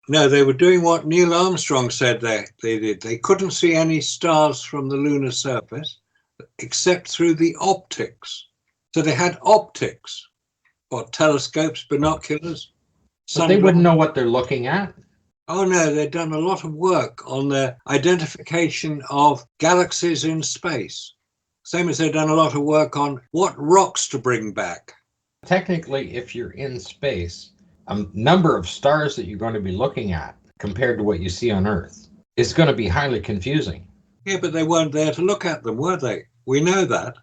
No, they were doing what Neil Armstrong said they did. They couldn't see any stars from the lunar surface except through the optics. So they had optics, or telescopes, binoculars. But they wouldn't know what they're looking at. Oh no, they'd done a lot of work on the identification of galaxies in space. Same as they've done a lot of work on what rocks to bring back. Technically, if you're in space, a number of stars that you're going to be looking at compared to what you see on Earth is going to be highly confusing. Yeah, but they weren't there to look at them, were they? We know that.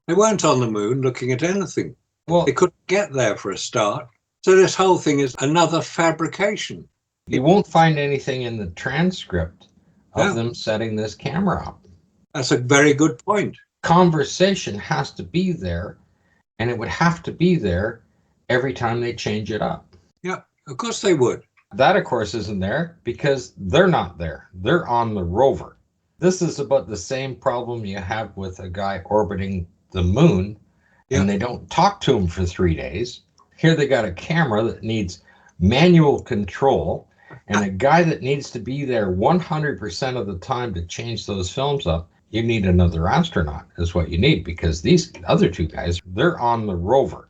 They weren't on the moon looking at anything. Well, they couldn't get there for a start. So this whole thing is another fabrication. You won't find anything in the transcript of them setting this camera up. That's a very good point. Conversation has to be there, and it would have to be there every time they change it up. Yeah, of course they would. That, of course, isn't there because they're not there. They're on the rover. This is about the same problem you have with a guy orbiting the moon, and they don't talk to him for 3 days. Here they got a camera that needs manual control, and a guy that needs to be there 100% of the time to change those films up. You need another astronaut is what you need, because these other two guys, they're on the rover.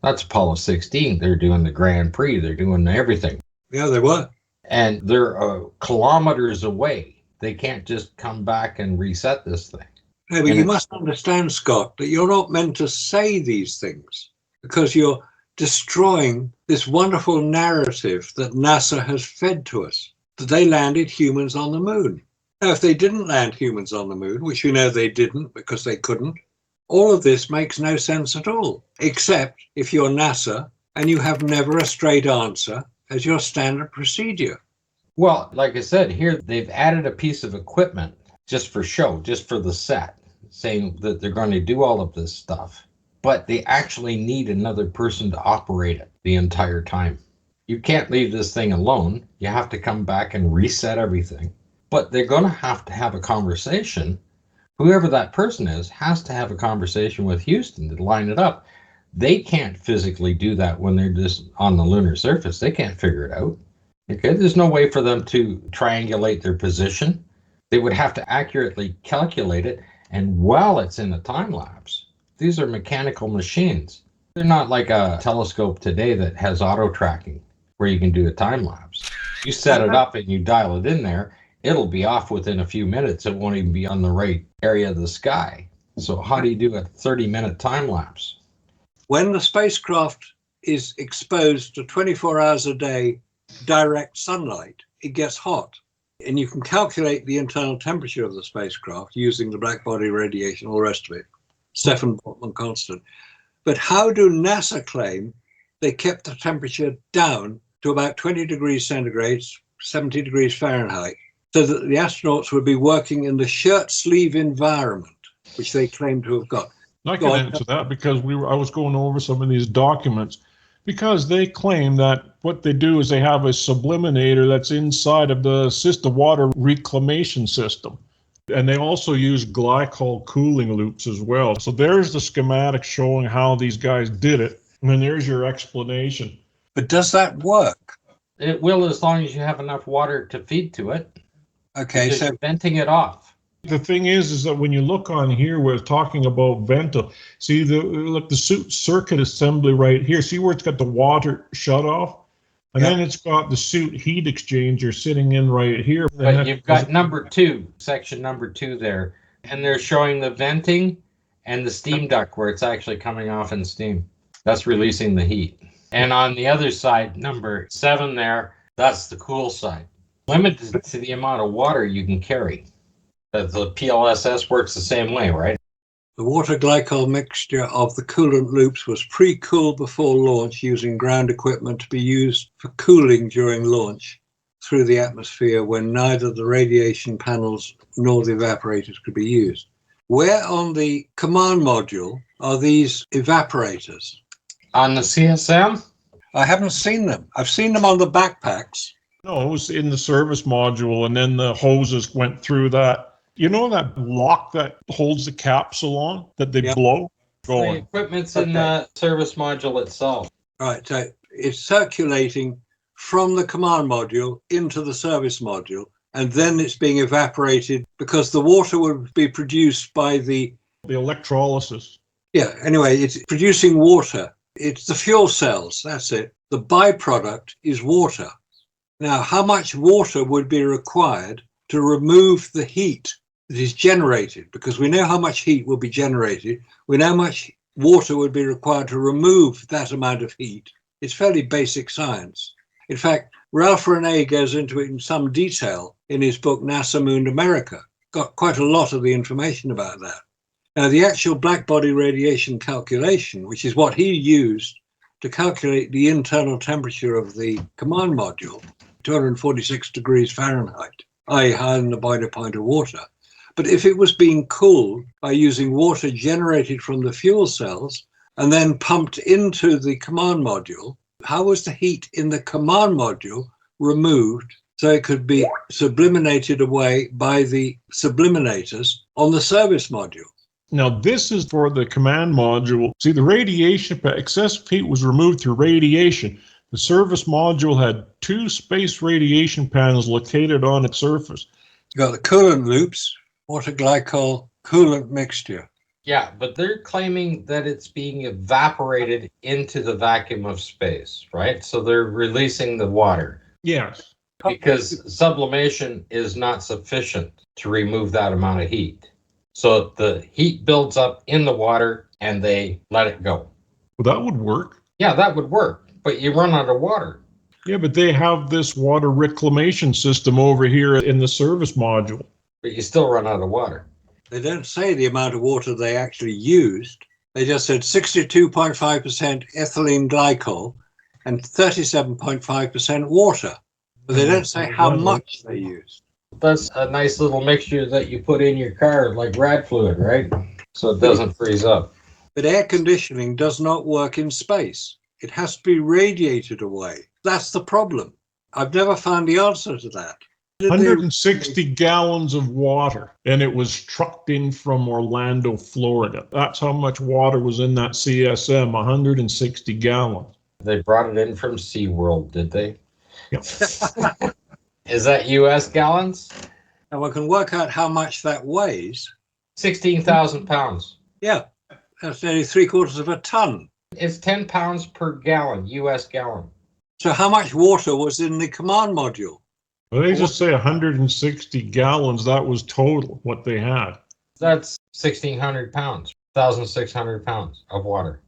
That's Apollo 16. They're doing the Grand Prix. They're doing everything. Yeah, they were. And they're kilometers away. They can't just come back and reset this thing. No, but you must understand, Scott, that you're not meant to say these things because you're destroying this wonderful narrative that NASA has fed to us, that they landed humans on the moon. Now, if they didn't land humans on the moon, which we know they didn't because they couldn't, all of this makes no sense at all, except if you're NASA and you have never a straight answer as your standard procedure. Well, like I said, here they've added a piece of equipment just for show, just for the set, saying that they're going to do all of this stuff. But they actually need another person to operate it the entire time. You can't leave this thing alone. You have to come back and reset everything. But they're going to have a conversation. Whoever that person is has to have a conversation with Houston to line it up. They can't physically do that when they're just on the lunar surface. They can't figure it out. Okay, there's no way for them to triangulate their position. They would have to accurately calculate it, and while it's in a time lapse, these are mechanical machines. They're not like a telescope today that has auto tracking where you can do a time lapse. You set it up and you dial it in there, it'll be off within a few minutes. It won't even be on the right area of the sky. So how do you do a 30-minute time lapse? When the spacecraft is exposed to 24 hours a day direct sunlight, it gets hot. And you can calculate the internal temperature of the spacecraft using the black body radiation, all the rest of it, Stefan Boltzmann constant. But how do NASA claim they kept the temperature down to about 20 degrees centigrade, 70 degrees Fahrenheit, so that the astronauts would be working in the shirt sleeve environment, which they claim to have got? I can answer that because I was going over some of these documents, because they claim that what they do is they have a subliminator that's inside of the water reclamation system. And they also use glycol cooling loops as well. So there's the schematic showing how these guys did it. And then there's your explanation. But does that work? It will, as long as you have enough water to feed to it. Okay, so venting it off. The thing is that when you look on here, we're talking about vento. See the suit circuit assembly right here. See where it's got the water shut off? And then it's got the suit heat exchanger sitting in right here. But you've got section number 2 there. And they're showing the venting and the steam duct where it's actually coming off in steam. That's releasing the heat. And on the other side, number 7 there, that's the cool side. Limited to the amount of water you can carry. The PLSS works the same way, right? The water glycol mixture of the coolant loops was pre-cooled before launch using ground equipment to be used for cooling during launch through the atmosphere when neither the radiation panels nor the evaporators could be used. Where on the command module are these evaporators? On the CSM? I haven't seen them. I've seen them on the backpacks. No, it was in the service module, and then the hoses went through that. You know that lock that holds the capsule on that they blow? The equipment's in the service module itself. Right, so it's circulating from the command module into the service module, and then it's being evaporated because the water would be produced by the electrolysis. Yeah, anyway, it's producing water. It's the fuel cells, that's it. The byproduct is water. Now, how much water would be required to remove the heat that is generated? Because we know how much heat will be generated. We know how much water would be required to remove that amount of heat. It's fairly basic science. In fact, Ralph Rene goes into it in some detail in his book, NASA Mooned America. Got quite a lot of the information about that. Now, the actual black body radiation calculation, which is what he used to calculate the internal temperature of the command module, 246 degrees Fahrenheit, i.e. higher than the boiling point of water. But if it was being cooled by using water generated from the fuel cells and then pumped into the command module, how was the heat in the command module removed so it could be subliminated away by the subliminators on the service module? Now, this is for the command module. See, the radiation, excessive heat was removed through radiation. The service module had 2 space radiation panels located on its surface. You got the coolant loops, water glycol coolant mixture. Yeah, but they're claiming that it's being evaporated into the vacuum of space, right? So they're releasing the water. Yes. Because sublimation is not sufficient to remove that amount of heat. So the heat builds up in the water and they let it go. Well, that would work. Yeah, that would work, but you run out of water. Yeah, but they have this water reclamation system over here in the service module. But you still run out of water. They don't say the amount of water they actually used. They just said 62.5% ethylene glycol and 37.5% water. But they don't say how much they used. That's a nice little mixture that you put in your car, like rad fluid, right? So it doesn't freeze up. But air conditioning does not work in space. It has to be radiated away. That's the problem. I've never found the answer to that. 160 gallons of water, and it was trucked in from Orlando, Florida. That's how much water was in that CSM, 160 gallons. They brought it in from SeaWorld, did they? Yep. Is that U.S. gallons? And we can work out how much that weighs. 16,000 pounds. Yeah, that's nearly 3/4 of a ton. It's 10 pounds per gallon, U.S. gallon. So how much water was in the command module? Well, they just say 160 gallons. That was total, what they had. That's 1,600 pounds, 1,600 pounds of water.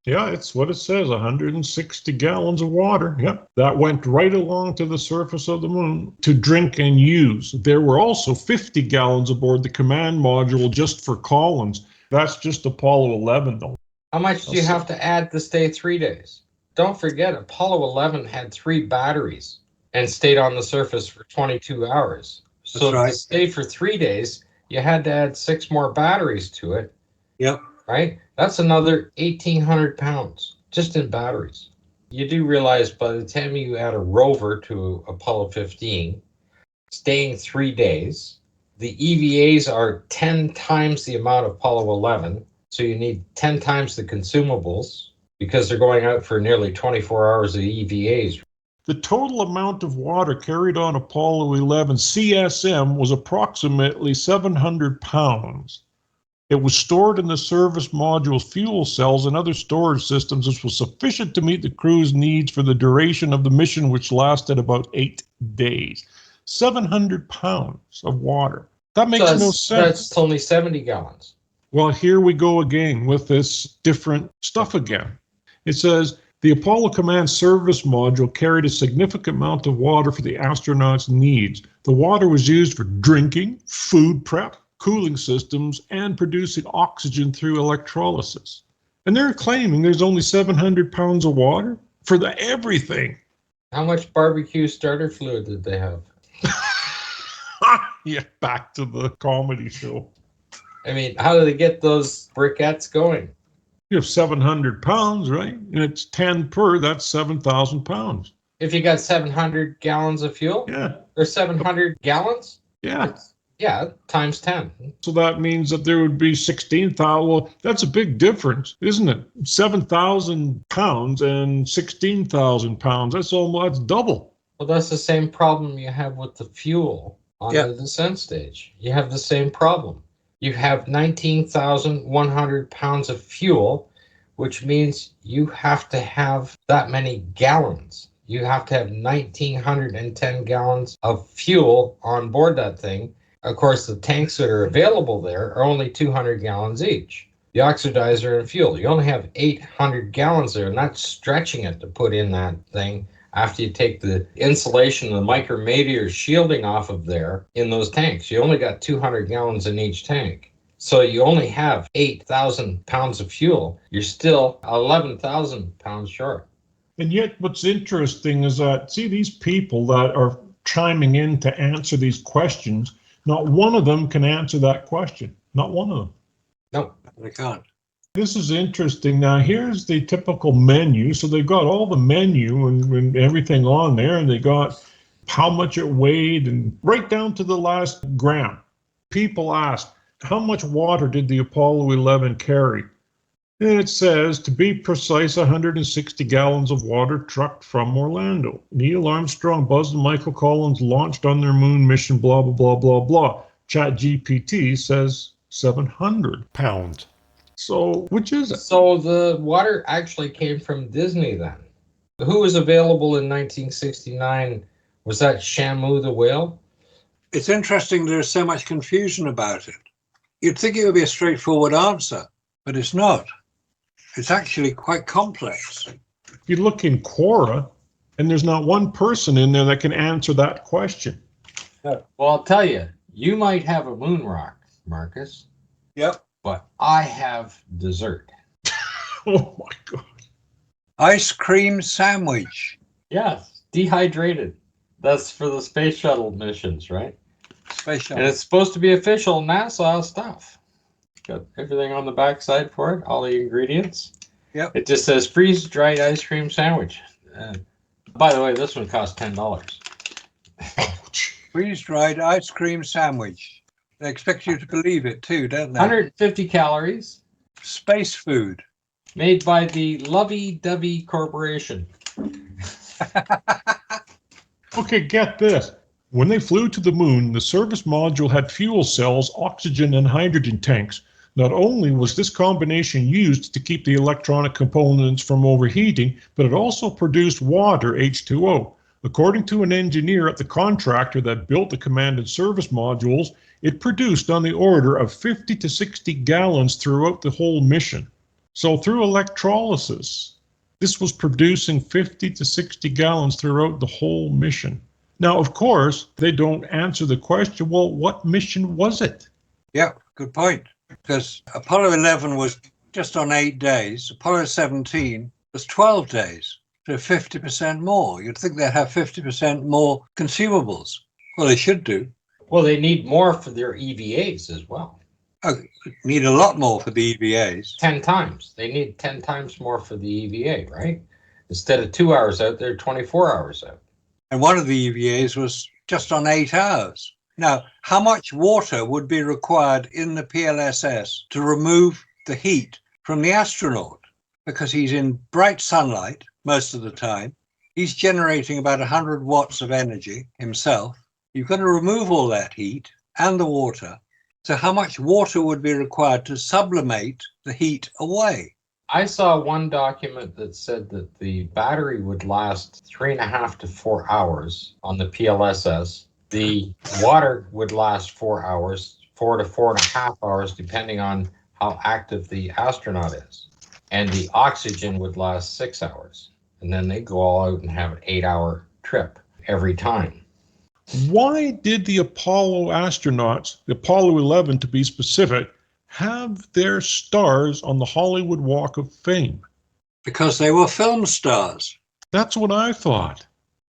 Yeah, it's what it says, 160 gallons of water. Yep. That went right along to the surface of the moon to drink and use. There were also 50 gallons aboard the command module just for Collins. That's just Apollo 11, though. How much do you have to add to stay 3 days? Don't forget, Apollo 11 had 3 batteries and stayed on the surface for 22 hours. So right. To stay for 3 days, you had to add 6 more batteries to it. Yep. Right? That's another 1,800 pounds just in batteries. You do realize by the time you add a rover to Apollo 15, staying 3 days, the EVAs are 10 times the amount of Apollo 11. So you need 10 times the consumables because they're going out for nearly 24 hours of EVAs. The total amount of water carried on Apollo 11 CSM was approximately 700 pounds. It was stored in the service module's fuel cells and other storage systems, which was sufficient to meet the crew's needs for the duration of the mission, which lasted about 8 days. 700 pounds of water. That makes no sense. That's only 70 gallons. Well, here we go again with this different stuff again. It says, the Apollo Command Service Module carried a significant amount of water for the astronauts' needs. The water was used for drinking, food prep, cooling systems, and producing oxygen through electrolysis. And they're claiming there's only 700 pounds of water for everything. How much barbecue starter fluid did they have? Yeah, back to the comedy show. I mean, how do they get those briquettes going? You have 700 pounds, right? And it's 10 per, that's 7,000 pounds. If you got 700 gallons of fuel? Yeah. Or 700 gallons? Yeah. Yeah, times 10. So that means that there would be 16,000. Well, that's a big difference, isn't it? 7,000 pounds and 16,000 pounds. That's double. Well, that's the same problem you have with the fuel on Yeah. the descent stage. You have the same problem. You have 19,100 pounds of fuel, which means you have to have that many gallons. You have to have 1,910 gallons of fuel on board that thing. Of course, the tanks that are available there are only 200 gallons each. The oxidizer and fuel, you only have 800 gallons there, and that's stretching it to put in that thing after you take the insulation, the micrometeor shielding off of there in those tanks. You only got 200 gallons in each tank. So you only have 8,000 pounds of fuel. You're still 11,000 pounds short. And yet what's interesting is that, see, these people that are chiming in to answer these questions, not one of them can answer that question. Not one of them. No, They can't. This is interesting. Now, here's the typical menu. So they've got all the menu and everything on there, and they got how much it weighed and right down to the last gram. People ask, how much water did the Apollo 11 carry? And it says, to be precise, 160 gallons of water trucked from Orlando. Neil Armstrong, Buzz, and Michael Collins launched on their moon mission, blah, blah, blah, blah, blah. ChatGPT says 700 pounds. So, which is it? So the water actually came from Disney then. Who was available in 1969? Was that Shamu the whale? It's interesting there's so much confusion about it. You'd think it would be a straightforward answer, but it's not. It's actually quite complex. You look in Quora, and there's not one person in there that can answer that question. Well, I'll tell you, you might have a moon rock, Marcus. Yep. But I have dessert. Oh my God. Ice cream sandwich. Yes, dehydrated. That's for the space shuttle missions, right? Space shuttle. And it's supposed to be official NASA stuff. Got everything on the backside for it, all the ingredients. Yep. It just says freeze-dried ice cream sandwich. By the way, this one costs $10. Freeze-dried ice cream sandwich. They expect you to believe it too, don't they? 150 calories. Space food. Made by the Lovey-Dovey Corporation. Okay, get this. When they flew to the moon, the service module had fuel cells, oxygen, and hydrogen tanks. Not only was this combination used to keep the electronic components from overheating, but it also produced water, H2O. According to an engineer at the contractor that built the command and service modules, it produced on the order of 50 to 60 gallons throughout the whole mission. So through electrolysis, this was producing 50 to 60 gallons throughout the whole mission. Now, of course, they don't answer the question, well, what mission was it? Yeah, good point. Because Apollo 11 was just on 8 days. Apollo 17 was 12 days. So 50% more. You'd think they'd have 50% more consumables. Well, they should do. Well, they need more for their EVAs as well. Oh, need a lot more for the EVAs. 10 times. They need 10 times more for the EVA, right? Instead of 2 hours out, they're 24 hours out. And one of the EVAs was just on 8 hours. Now, how much water would be required in the PLSS to remove the heat from the astronaut? Because he's in bright sunlight most of the time. He's generating about 100 watts of energy himself. You've got to remove all that heat and the water. So how much water would be required to sublimate the heat away? I saw one document that said that the battery would last 3.5 to 4 hours on the PLSS. The water would last 4 hours, 4 to 4.5 hours, depending on how active the astronaut is. And the oxygen would last 6 hours. And then they go all out and have an 8-hour trip every time. Why did the Apollo astronauts, the Apollo 11 to be specific, have their stars on the Hollywood Walk of Fame? Because they were film stars. That's what I thought.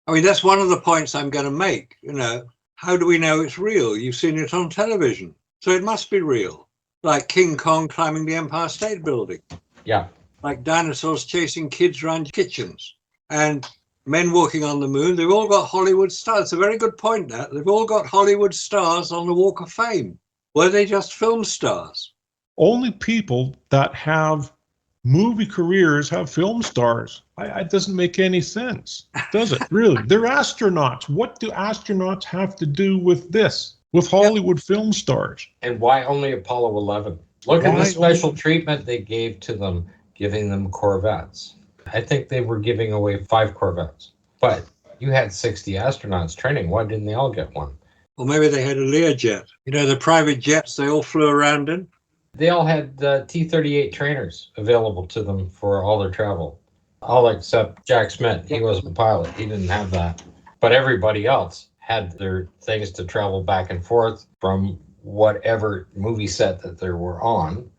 I mean, that's one of the points I'm going to make. You know, how do we know it's real? You've seen it on television, so it must be real. Like King Kong climbing the Empire State Building. Yeah. Like dinosaurs chasing kids around kitchens. And men walking on the moon. They've all got Hollywood stars. It's a very good point, that. They've all got Hollywood stars on the Walk of Fame. Were they just film stars? Only people that have movie careers have film stars. It doesn't make any sense, does it? Really? They're astronauts. What do astronauts have to do with this? With Hollywood film stars? And why only Apollo 11? Look at the special treatment they gave to them, giving them Corvettes. I think they were giving away 5 Corvettes. But you had 60 astronauts training. Why didn't they all get one? Or maybe they had a Learjet. You know, the private jets they all flew around in? They all had T-38 trainers available to them for all their travel. All except Jack Smith. He wasn't a pilot. He didn't have that. But everybody else had their things to travel back and forth from whatever movie set that they were on.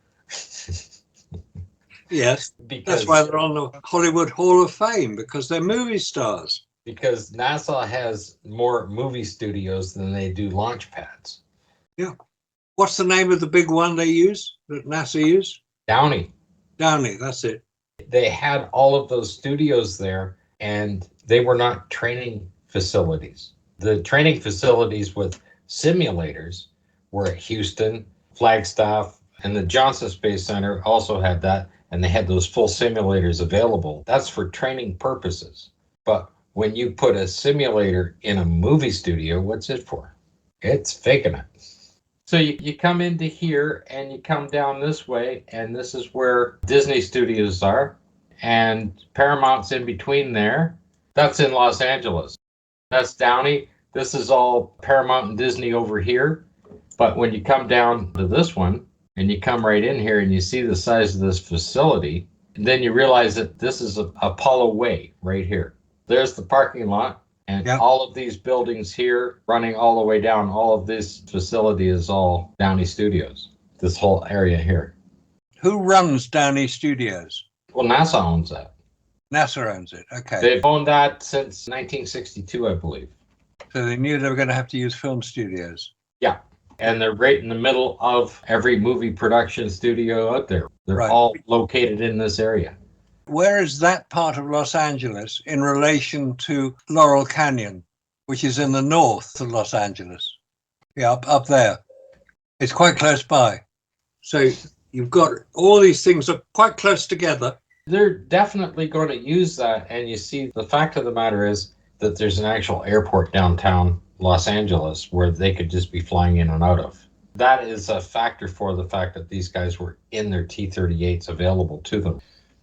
Yes, Because that's why they're on the Hollywood Hall of Fame, because they're movie stars. Because NASA has more movie studios than they do launch pads. Yeah. What's the name of the big one they use, that NASA use? Downey. Downey, that's it. They had all of those studios there, and they were not training facilities. The training facilities with simulators were at Houston, Flagstaff, and the Johnson Space Center also had that, and they had those full simulators available. That's for training purposes. But when you put a simulator in a movie studio, what's it for? It's faking it. So you come into here and you come down this way, and this is where Disney studios are, and Paramount's in between there. That's in Los Angeles. That's Downey. This is all Paramount and Disney over here. But when you come down to this one, and you come right in here and you see the size of this facility, and then you realize that this is Apollo Way right here. There's the parking lot, and all of these buildings here running all the way down, all of this facility is all Downey Studios, this whole area here. Who runs Downey Studios? Well, NASA owns that. NASA owns it, okay. They've owned that since 1962, I believe. So they knew they were going to have to use film studios. Yeah, and they're right in the middle of every movie production studio out there. They're all located in this area. Where is that part of Los Angeles in relation to Laurel Canyon, which is in the north of Los Angeles? Yeah, up there. It's quite close by. So you've got all these things are quite close together. They're definitely going to use that. And you see, the fact of the matter is that there's an actual airport downtown Los Angeles where they could just be flying in and out of. That is a factor for the fact that these guys were in their T-38s available to them.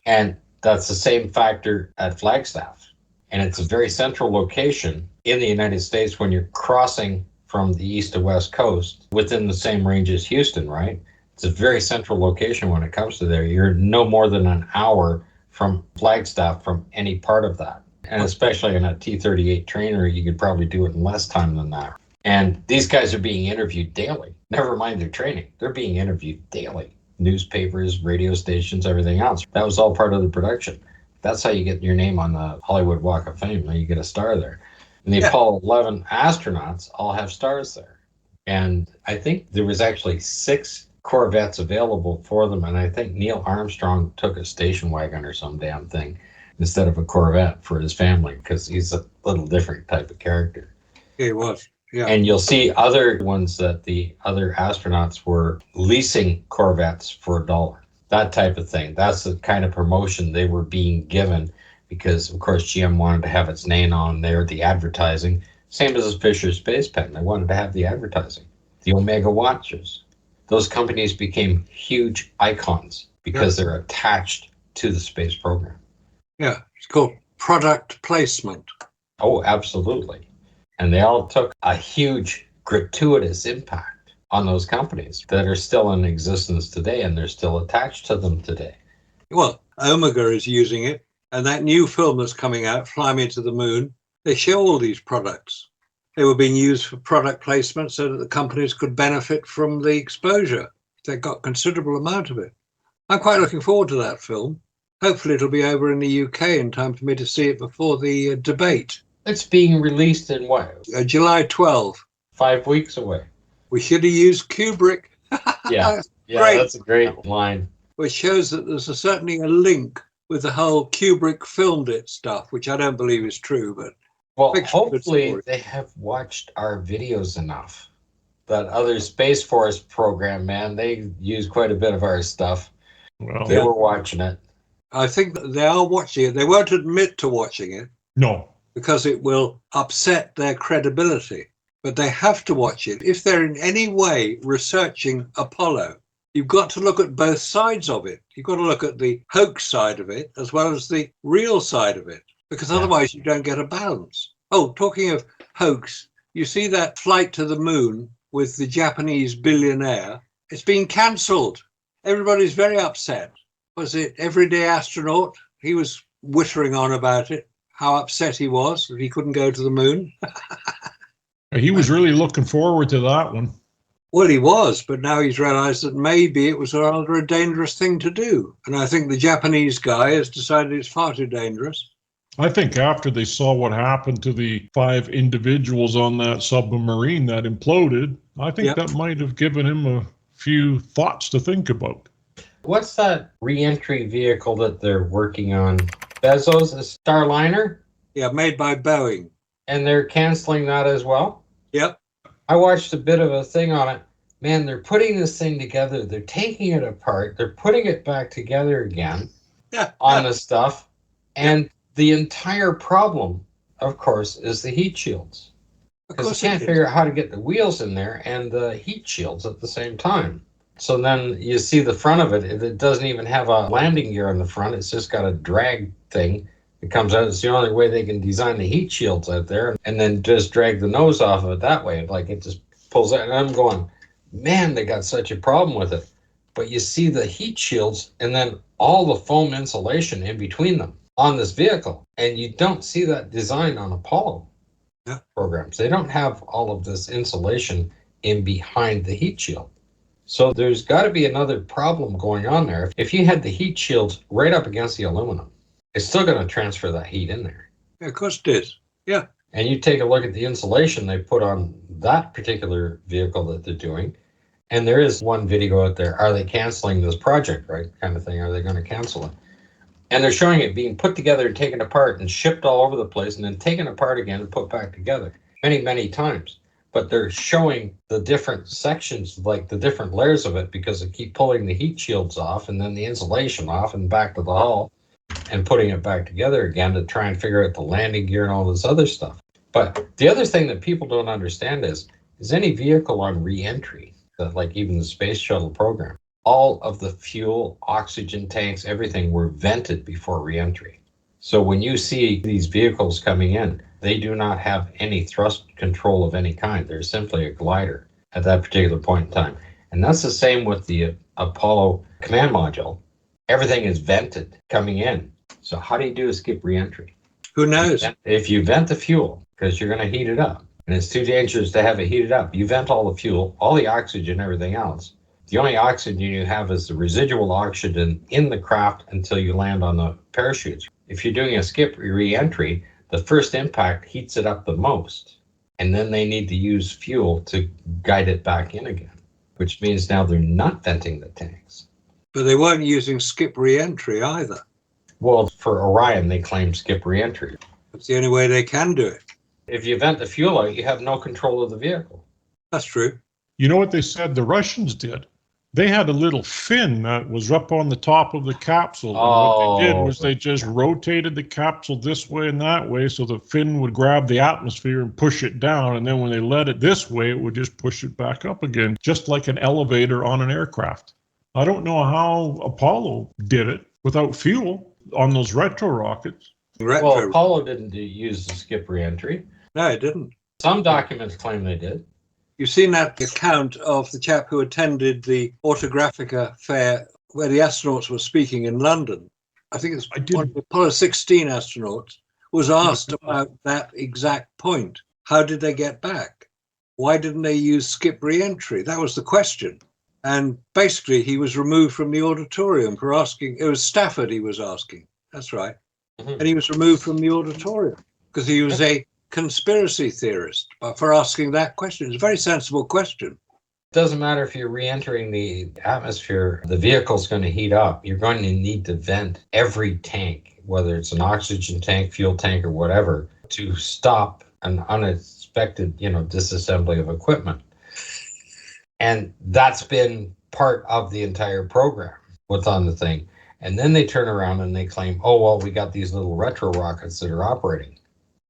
And that's the same factor at Flagstaff. And it's a very central location in the United States when you're crossing from the east to west coast within the same range as Houston, right? It's a very central location when it comes to there. You're no more than an hour from Flagstaff from any part of that. And especially in a T-38 trainer, you could probably do it in less time than that. And these guys are being interviewed daily. Never mind their training. They're being interviewed daily. Newspapers, radio stations, everything else. That was all part of the production. That's how you get your name on the Hollywood Walk of Fame. Now you get a star there. And the Apollo 11 astronauts all have stars there. And I think there was actually 6 Corvettes available for them. And I think Neil Armstrong took a station wagon or some damn thing instead of a Corvette for his family, because he's a little different type of character. He was. Yeah. And you'll see other ones that the other astronauts were leasing Corvettes for $1. That type of thing. That's the kind of promotion they were being given because, of course, GM wanted to have its name on there, the advertising. Same as the Fisher Space Pen. They wanted to have the advertising. The Omega watches. Those companies became huge icons because they're attached to the space program. Yeah, it's called product placement. Oh, absolutely. And they all took a huge gratuitous impact on those companies that are still in existence today, and they're still attached to them today. Well, Omega is using it, and that new film that's coming out, Fly Me to the Moon, they show all these products. They were being used for product placement so that the companies could benefit from the exposure. They got considerable amount of it. I'm quite looking forward to that film. Hopefully it'll be over in the UK in time for me to see it before the debate. It's being released in what? July 12. 5 weeks away. We should have used Kubrick. Yeah, Great. That's a great line. Which shows that there's certainly a link with the whole Kubrick filmed it stuff, which I don't believe is true, but Well, fictional good hopefully story. they have watched our videos enough. That other Space Force program, man, they use quite a bit of our stuff. Well, They were watching it. I think that they are watching it. They won't admit to watching it no. because it will upset their credibility, but they have to watch it. If they're in any way researching Apollo, you've got to look at both sides of it. You've got to look at the hoax side of it as well as the real side of it, because otherwise you don't get a balance. Oh, talking of hoax, you see that flight to the moon with the Japanese billionaire? It's been cancelled. Everybody's very upset. Was it Everyday Astronaut? He was wittering on about it, how upset he was that he couldn't go to the moon. He was really looking forward to that one. Well, he was, but now he's realized that maybe it was rather a dangerous thing to do. And I think the Japanese guy has decided it's far too dangerous. I think after they saw what happened to the 5 individuals on that submarine that imploded, I think that might have given him a few thoughts to think about. What's that re-entry vehicle that they're working on? Bezos, a Starliner? Yeah, made by Boeing. And they're canceling that as well? Yep. I watched a bit of a thing on it. Man, they're putting this thing together. They're taking it apart. They're putting it back together again on the stuff. And the entire problem, of course, is the heat shields. Because they can't figure out how to get the wheels in there and the heat shields at the same time. So then you see the front of it. It doesn't even have a landing gear on the front. It's just got a drag thing that comes out. It's the only way they can design the heat shields out there, and then just drag the nose off of it that way. Like it just pulls out. And I'm going, man, they got such a problem with it. But you see the heat shields and then all the foam insulation in between them on this vehicle. And you don't see that design on Apollo programs. They don't have all of this insulation in behind the heat shield. So there's got to be another problem going on there. If you had the heat shields right up against the aluminum, it's still going to transfer that heat in there. Yeah, of course it is. Yeah. And you take a look at the insulation they put on that particular vehicle that they're doing, and there is one video out there, are they canceling this project, right? Kind of thing. Are they going to cancel it? And they're showing it being put together and taken apart and shipped all over the place and then taken apart again and put back together many, many times. But they're showing the different sections, like the different layers of it, because they keep pulling the heat shields off and then the insulation off and back to the hull and putting it back together again to try and figure out the landing gear and all this other stuff. But the other thing that people don't understand is any vehicle on re-entry, that like even the space shuttle program, all of the fuel, oxygen tanks, everything were vented before re-entry. So when you see these vehicles coming in, they do not have any thrust control of any kind. They're simply a glider at that particular point in time. And that's the same with the Apollo command module. Everything is vented coming in. So how do you do a skip re-entry? Who knows? If you vent the fuel, because you're going to heat it up, and it's too dangerous to have it heated up, you vent all the fuel, all the oxygen, everything else. The only oxygen you have is the residual oxygen in the craft until you land on the parachutes. If you're doing a skip re-entry, the first impact heats it up the most, and then they need to use fuel to guide it back in again, which means now they're not venting the tanks. But they weren't using skip re-entry either. Well, for Orion, they claim skip re-entry. That's the only way they can do it. If you vent the fuel out, you have no control of the vehicle. That's true. You know what they said the Russians did? They had a little fin that was up on the top of the capsule. And what they did was they just rotated the capsule this way and that way so the fin would grab the atmosphere and push it down. And then when they let it this way, it would just push it back up again, just like an elevator on an aircraft. I don't know how Apollo did it without fuel on those retro rockets. Well, Apollo didn't use the skip re-entry. No, it didn't. Some documents claim they did. You've seen that account of the chap who attended the Autographica fair where the astronauts were speaking in London. I think it's one of the Apollo 16 astronauts was asked about that exact point. How did they get back? Why didn't they use skip re-entry? That was the question. And basically, he was removed from the auditorium for asking. It was Stafford he was asking. That's right. Mm-hmm. And he was removed from the auditorium because he was a conspiracy theorist for asking that question. It's a very sensible question. Doesn't matter if you're re-entering the atmosphere, the vehicle's going to heat up. You're going to need to vent every tank, whether it's an oxygen tank, fuel tank, or whatever, to stop an unexpected, disassembly of equipment. And that's been part of the entire program, what's on the thing. And then they turn around and they claim, oh, well, we got these little retro rockets that are operating.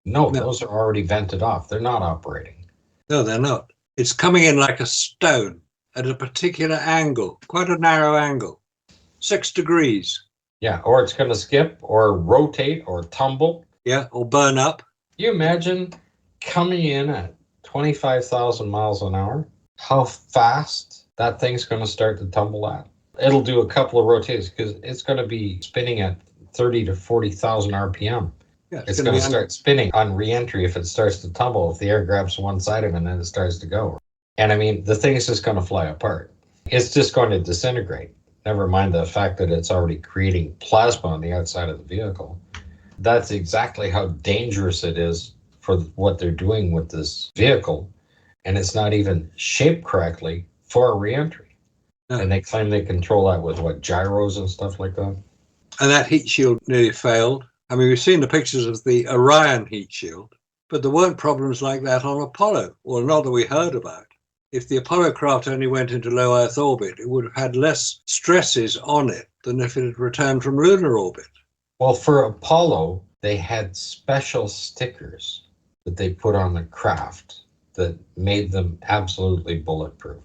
No, those are already vented off. They're not operating. No, they're not. It's coming in like a stone at a particular angle, quite a narrow angle, 6 degrees. Yeah, or it's going to skip or rotate or tumble. Yeah, or burn up. You imagine coming in at 25,000 miles an hour, how fast that thing's going to start to tumble at. It'll do a couple of rotations because it's going to be spinning at 30 to 40,000 RPM. Yeah, it's going to start spinning on re-entry if it starts to tumble, if the air grabs one side of it and then it starts to go. And I mean, the thing's just going to fly apart. It's just going to disintegrate. Never mind the fact that it's already creating plasma on the outside of the vehicle. That's exactly how dangerous it is for what they're doing with this vehicle. And it's not even shaped correctly for a re-entry. No. And they claim they control that with, gyros and stuff like that. And that heat shield nearly failed. I mean, we've seen the pictures of the Orion heat shield, but there weren't problems like that on Apollo, or not that we heard about. If the Apollo craft only went into low Earth orbit, it would have had less stresses on it than if it had returned from lunar orbit. Well, for Apollo, they had special stickers that they put on the craft that made them absolutely bulletproof.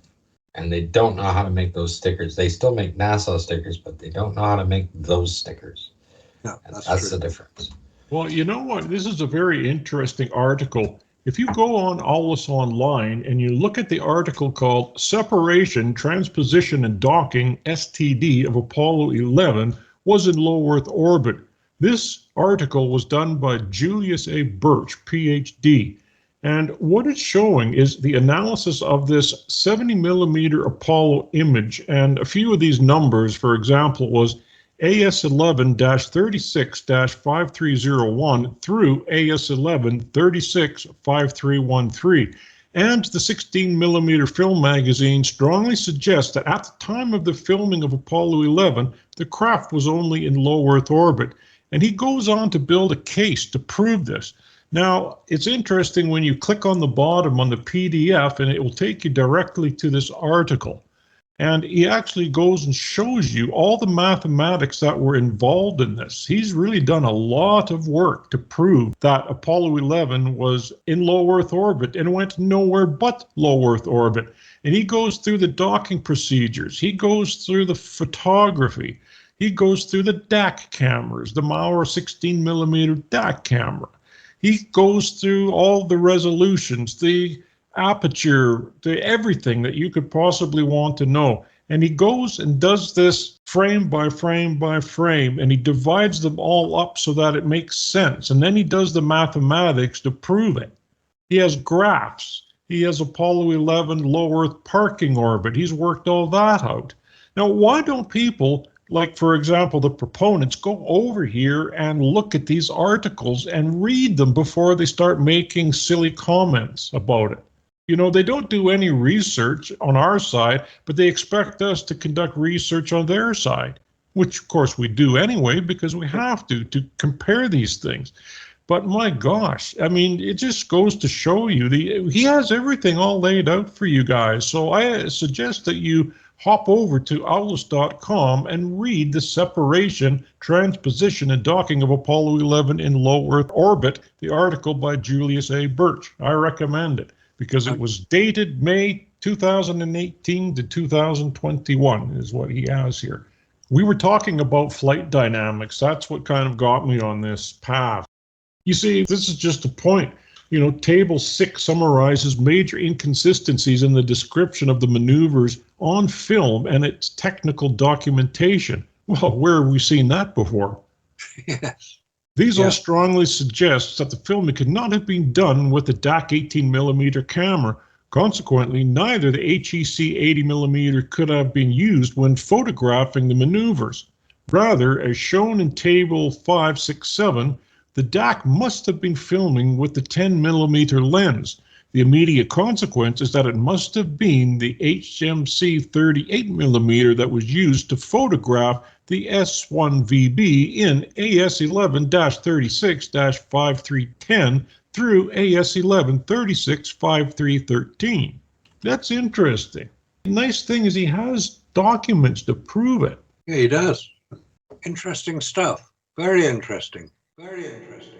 And they don't know how to make those stickers. They still make NASA stickers, but they don't know how to make those stickers. Yeah, that's the difference. Well, you know what? This is a very interesting article. If you go on ALICE Online and you look at the article called Separation, Transposition, and Docking, STD, of Apollo 11 was in low Earth orbit. This article was done by Julius A. Birch, PhD. And what it's showing is the analysis of this 70 millimeter Apollo image. And a few of these numbers, for example, was AS11-36-5301 through AS11-36-5313. And the 16 millimeter film magazine strongly suggests that at the time of the filming of Apollo 11, the craft was only in low Earth orbit. And he goes on to build a case to prove this. Now, it's interesting when you click on the bottom on the PDF, and it will take you directly to this article. And he actually goes and shows you all the mathematics that were involved in this. He's really done a lot of work to prove that Apollo 11 was in low Earth orbit and went nowhere but low Earth orbit. And he goes through the docking procedures. He goes through the photography. He goes through the DAC cameras, the Maurer 16 millimeter DAC camera. He goes through all the resolutions, the aperture, everything that you could possibly want to know. And he goes and does this frame by frame by frame, and he divides them all up so that it makes sense. And then he does the mathematics to prove it. He has graphs. He has Apollo 11 low Earth parking orbit. He's worked all that out. Now, why don't people, like, for example, the proponents, go over here and look at these articles and read them before they start making silly comments about it? You know, they don't do any research on our side, but they expect us to conduct research on their side, which, of course, we do anyway because we have to compare these things. But my gosh, I mean, it just goes to show you, he has everything all laid out for you guys. So I suggest that you hop over to ALICE.com and read the Separation, Transposition, and Docking of Apollo 11 in Low Earth Orbit, the article by Julius A. Birch. I recommend it because it was dated May 2018 to 2021 is what he has here. We were talking about flight dynamics. That's what kind of got me on this path. You see, this is just a point. You know, Table 6 summarizes major inconsistencies in the description of the maneuvers on film and its technical documentation. Well, where have we seen that before? Yes. These all strongly suggest that the filming could not have been done with the DAC 18 millimeter camera. Consequently, neither the HEC 80 millimeter could have been used when photographing the maneuvers. Rather, as shown in Table 567, the DAC must have been filming with the 10 millimeter lens. The immediate consequence is that it must have been the HMC 38mm that was used to photograph the S1VB in AS11-36-5310 through AS11-36-5313. That's interesting. The nice thing is he has documents to prove it. Yeah, he does. Interesting stuff. Very interesting. Very interesting.